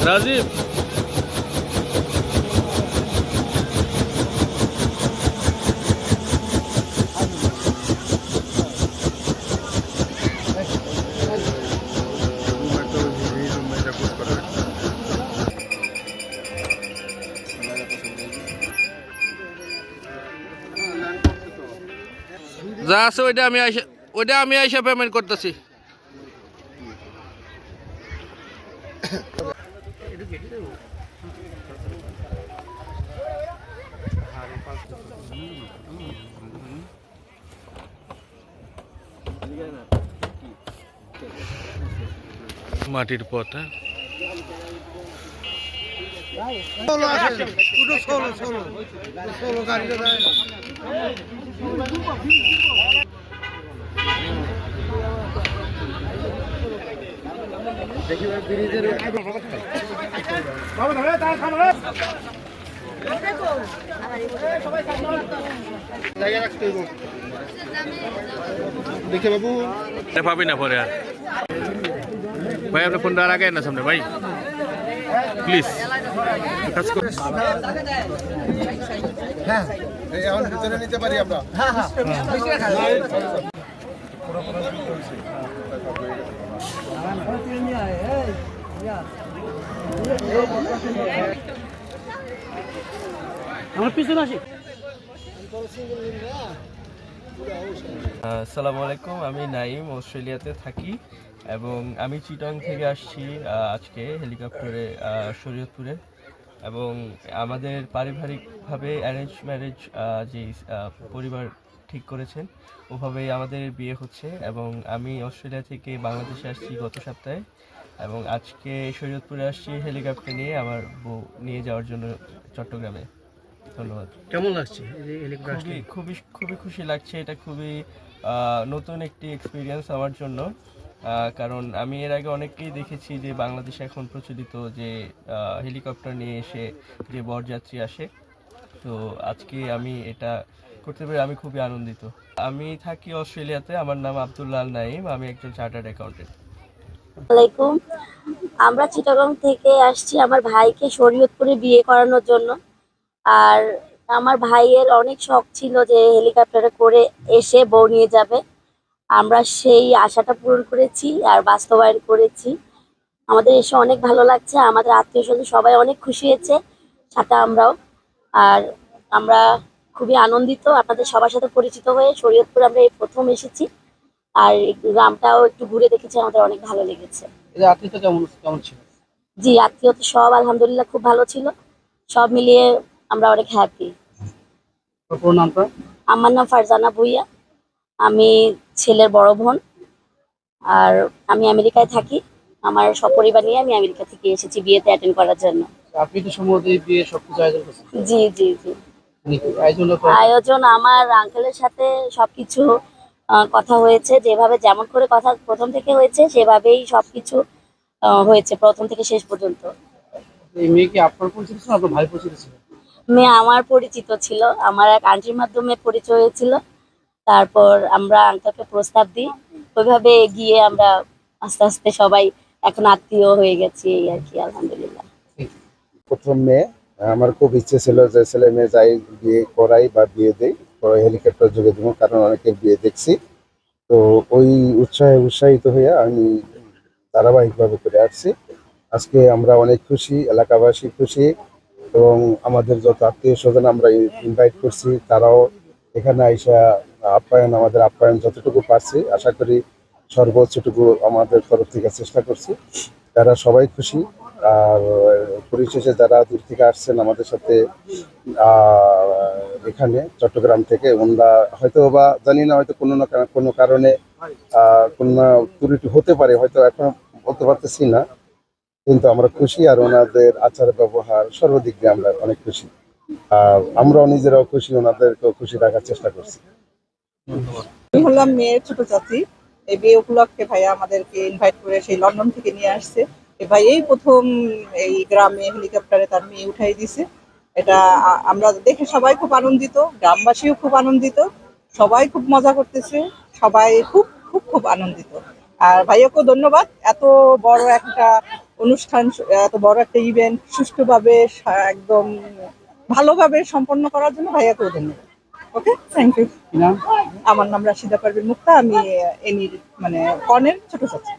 রাজীব যা আছে ওইটা আমি আইসা পেমেন্ট করতেছি। মাটির পথ দেখে বাবু পাবি না পরে আর ভাই আপনার ফোনটা আর আগে না সামনে ভাই প্লিজ কাজ করুন। হ্যাঁ এখন ভিতরে নিতে পারি আমরা। আমার পিছনে আসি। আসসালামু আলাইকুম, আমি নাইম, অস্ট্রেলিয়াতে থাকি এবং আমি চিটং থেকে আসছি আজকে হেলিকপ্টারে শরীয়তপুরে। এবং আমাদের পারিবারিকভাবে অ্যারেঞ্জ ম্যারেজ যে পরিবার ঠিক করেছেন ওভাবেই আমাদের বিয়ে হচ্ছে। এবং আমি অস্ট্রেলিয়া থেকে বাংলাদেশে আসছি গত সপ্তাহে এবং আজকে শরীয়তপুরে আসছি হেলিকপ্টার নিয়ে আমার বউ নিয়ে যাওয়ার জন্য চট্টগ্রামে। ধন্যবাদ। কেমন লাগছে? খুবই খুবই খুশি লাগছে। এটা খুবই নতুন একটি এক্সপিরিয়েন্স আমার জন্য, কারণ আমি এর আগে অনেককেই দেখেছি যে বাংলাদেশে এখন প্রচলিত যে হেলিকপ্টার নিয়ে এসে যে বরযাত্রী আসে। তো আজকে আমি এটা করতে পেরে আমি খুবই আনন্দিত। আমি থাকি অস্ট্রেলিয়াতে, আমার নাম আব্দুল্লাহ আল নাইম, আমি একজন চার্টার্ড অ্যাকাউন্টেন্ট। আসসালামাইকুম, আমরা চিটাগং থেকে আসছি আমার ভাইকে শরীয়তপুরে বিয়ে করানোর জন্য। আর আমার ভাইয়ের অনেক শখ ছিল যে হেলিকপ্টারে করে এসে বউ নিয়ে যাবে। আমরা সেই আশাটা পূরণ করেছি আর বাস্তবায়ন করেছি। আমাদের এসে অনেক ভালো লাগছে, আমাদের আত্মীয় স্বজন সবাই অনেক খুশি হয়েছে, সাথে আমরাও। আর আমরা খুবই আনন্দিত আপনাদের সবার সাথে পরিচিত হয়ে। শরীয়তপুর আমরা এই প্রথম এসেছি আর এই গ্রামটাও একটু ঘুরে দেখেছি, আমাদের অনেক ভালো লেগেছে। আত্মীয়তা কেমন ছিল? জি, আত্মীয়তা সব আলহামদুলিল্লাহ খুব ভালো ছিল, সব মিলিয়ে আমরা অনেক হ্যাপি। আমার নাম ফারজানা ভুইয়া, আমি ছেলের বড় বোন আর আমি আমেরিকায় থাকি। আমার সপরিবার নিয়ে আমি আমেরিকা থেকে এসেছি বিয়েতে অ্যাটেন্ড করার জন্য। আপনি তো সম্ভবত এই বিয়ে সবকিছু আয়োজন করছেন? জি জি জি, আয়োজন আমার আঙ্কেলের সাথে সবকিছু কথা হয়েছে, যেভাবে যেমন করে কথা প্রথম থেকে হয়েছে সেভাবেই সবকিছু হয়েছে প্রথম থেকে শেষ পর্যন্ত। এই মেয়ে কি আপনার পরিচিত ছিল, আপনার ভাই পরিচিত ছিল? মেয়ে আমার পরিচিত ছিল, আমার এক আন্টির মাধ্যমে পরিচয় হয়েছিল। তারপর আমরা আঙ্কেলকে প্রস্তাব দিই, ওইভাবে এগিয়ে আমরা আস্তে আস্তে সবাই এখন আত্মীয় হয়ে গেছি এই আর কি, আলহামদুলিল্লাহ। প্রথম মেয়ে, আমার খুব ইচ্ছে ছিল যে ছেলে মেয়ে যাই বিয়ে করাই বা বিয়ে দেই, পরে হেলিকপ্টার যোগে দেবো, কারণ অনেকের বিয়ে দেখছি। তো ওই উৎসাহিত হয়ে আমি ধারাবাহিকভাবে করে আসছি। আজকে আমরা অনেক খুশি, এলাকাবাসী খুশি এবং আমাদের যত আত্মীয় স্বজন আমরা ইনভাইট করছি তারাও এখানে আইসা আমাদের আপ্যায়ন যতটুকু পারছি, আশা করি সর্বোচ্চটুকু আমাদের তরফ থেকে চেষ্টা করছি। তারা সবাই খুশি। আর পরিশেষে যারা দূর থেকে আসছেন আমাদের সাথে এখানে চট্টগ্রাম থেকে, ওনারা হয়তো বা জানি না, হয়তো কোনো কারণে কোনো ত্রুটি হতে পারে, হয়তো এখন বলতে পারতেছি না, কিন্তু আমরা খুশি। আর ওনাদের আচার ব্যবহার সর্বদিক দিয়ে আমরা অনেক খুশি। আর আমরাও নিজেরাও খুশি, ওনাদেরকেও খুশি রাখার চেষ্টা করছি। আমি হলাম মেয়ের ছোট চাচি। এই বিয়ে উপলক্ষে ভাইয়া আমাদেরকে ইনভাইট করে সেই লন্ডন থেকে নিয়ে আসছে। এই ভাই এই প্রথম এই গ্রামে হেলিকপ্টারে তার মেয়ে উঠাই দিছে। এটা আমরা দেখে সবাই খুব আনন্দিত, গ্রামবাসীও খুব আনন্দিত, সবাই খুব মজা করতেছে, সবাই খুব খুব খুব আনন্দিত। আর ভাইয়াকেও ধন্যবাদ, এত বড় একটা অনুষ্ঠান এত বড় একটা ইভেন্ট সুষ্ঠুভাবে একদম ভালোভাবে সম্পন্ন করার জন্য ভাইয়াকেও ধন্যবাদ। ওকে, থ্যাংক ইউ। কি নাম? আমার নাম রাশিদা পারভিন মুক্তা, আমি এনির মানে কনের ছোট চাচি।